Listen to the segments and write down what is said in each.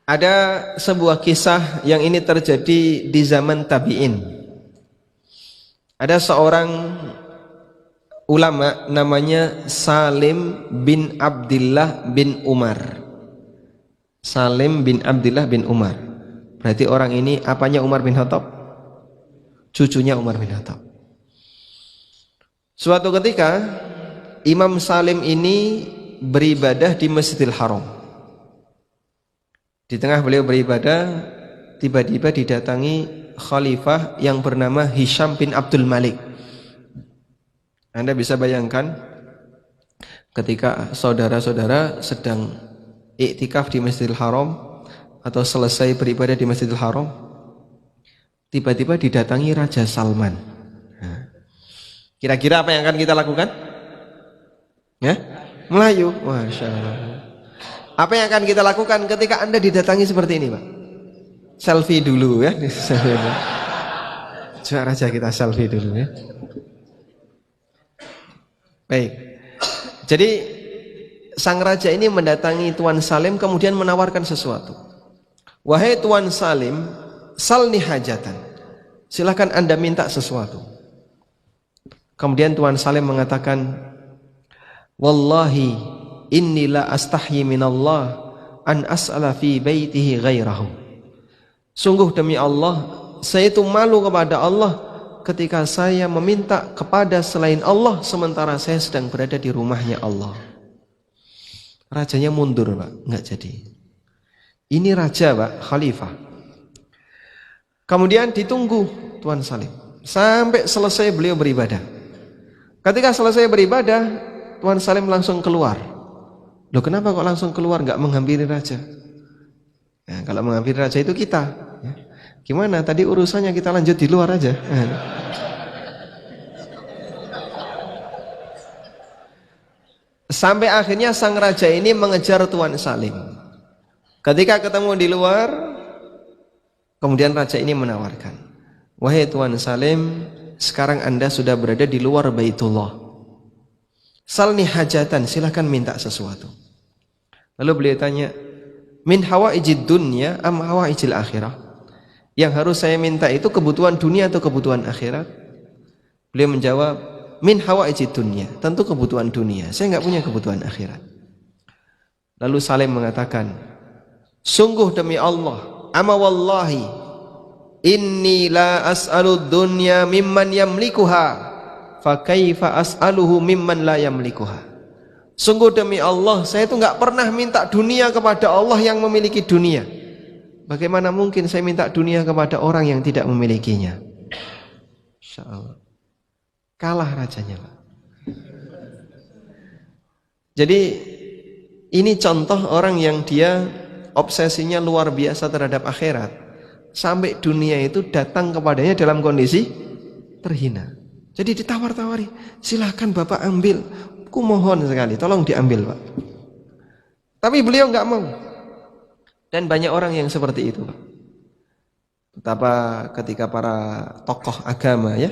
Ada sebuah kisah yang ini terjadi di zaman tabi'in. Ada seorang ulama namanya Salim bin Abdullah bin Umar. Salim bin Abdullah bin Umar. Berarti orang ini apanya Umar bin Khattab? Cucunya Umar bin Khattab. Suatu ketika Imam Salim ini beribadah di Masjidil Haram. Di tengah beliau beribadah, tiba-tiba didatangi khalifah yang bernama Hisham bin Abdul Malik. Anda bisa bayangkan ketika saudara-saudara sedang iktikaf di Masjidil Haram atau selesai beribadah di Masjidil Haram, tiba-tiba didatangi Raja Salman. Kira-kira apa yang akan kita lakukan? Ya? Melayu. Masya Allah. Apa yang akan kita lakukan ketika Anda didatangi seperti ini, Pak? Selfie dulu ya. Coba Raja kita selfie dulu ya. Baik. Jadi sang raja ini mendatangi Tuan Salim kemudian menawarkan sesuatu. Wahai Tuan Salim, salni hajatan. Silakan Anda minta sesuatu. Kemudian Tuan Salim mengatakan, wallahi inni la astahyi minallah an as'ala fi baitihi ghairahu. Sungguh demi Allah, saya itu malu kepada Allah ketika saya meminta kepada selain Allah sementara saya sedang berada di rumahnya Allah. Rajanya mundur, Pak, enggak jadi. Ini raja, Pak, khalifah. Kemudian ditunggu Tuan Salim sampai selesai beliau beribadah. Ketika selesai beribadah, Tuan Salim langsung keluar. Loh, kenapa kok langsung keluar, nggak menghampiri raja? Nah, kalau menghampiri raja itu kita. Ya. Gimana? Tadi urusannya kita lanjut di luar aja. Sampai akhirnya sang raja ini mengejar Tuan Salim. Ketika ketemu di luar, kemudian raja ini menawarkan, wahai Tuan Salim, sekarang Anda sudah berada di luar Baitullah. Salni hajatan, silahkan minta sesuatu. Lalu beliau tanya, min hawaijid dunya am hawaijil akhirah? Yang harus saya minta itu kebutuhan dunia atau kebutuhan akhirat? Beliau menjawab, min hawaijid dunya, tentu kebutuhan dunia. Saya enggak punya kebutuhan akhirat. Lalu Salim mengatakan, sungguh demi Allah, ama wallahi, inni la as'alud dunya mimman yamlikuha. Fakaifa as'aluhu mimman la yamlikuha. Sungguh demi Allah, saya itu enggak pernah minta dunia kepada Allah yang memiliki dunia. Bagaimana mungkin saya minta dunia kepada orang yang tidak memilikinya? Insyaallah. Kalah rajanya, Pak. Jadi ini contoh orang yang dia obsesinya luar biasa terhadap akhirat, sampai dunia itu datang kepadanya dalam kondisi terhina. Jadi ditawar-tawari, silahkan Bapak ambil, ku mohon sekali, tolong diambil, Pak. Tapi beliau enggak mau. Dan banyak orang yang seperti itu, Pak. Betapa ketika para tokoh agama ya,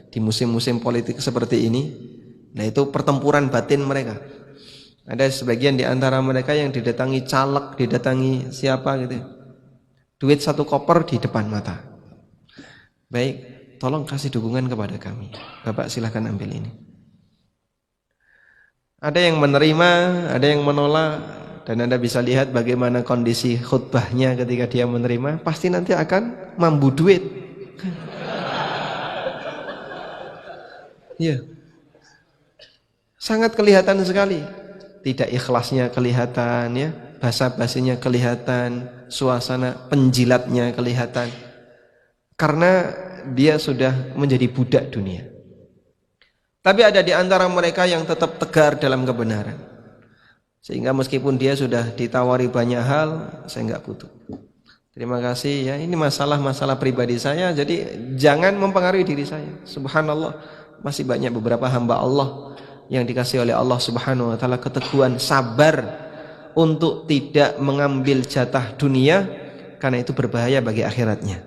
di musim-musim politik seperti ini, nah itu pertempuran batin mereka. Ada sebagian di antara mereka yang didatangi caleg, didatangi siapa gitu, duit 1 koper di depan mata. Baik, tolong kasih dukungan kepada kami. Bapak silahkan ambil ini. Ada yang menerima, ada yang menolak. Dan Anda bisa lihat bagaimana kondisi khutbahnya ketika dia menerima. Pasti nanti akan mambu duit. Ya, sangat kelihatan sekali. Tidak ikhlasnya kelihatan ya, basa-basinya kelihatan, suasana penjilatnya kelihatan. Karena dia sudah menjadi budak dunia. Tapi ada di antara mereka yang tetap tegar dalam kebenaran. Sehingga meskipun dia sudah ditawari banyak hal, saya enggak butuh. Terima kasih ya, ini masalah-masalah pribadi saya, jadi jangan mempengaruhi diri saya. Subhanallah, masih banyak beberapa hamba Allah yang dikasih oleh Allah Subhanahu wa taala keteguhan sabar untuk tidak mengambil jatah dunia, karena itu berbahaya bagi akhiratnya.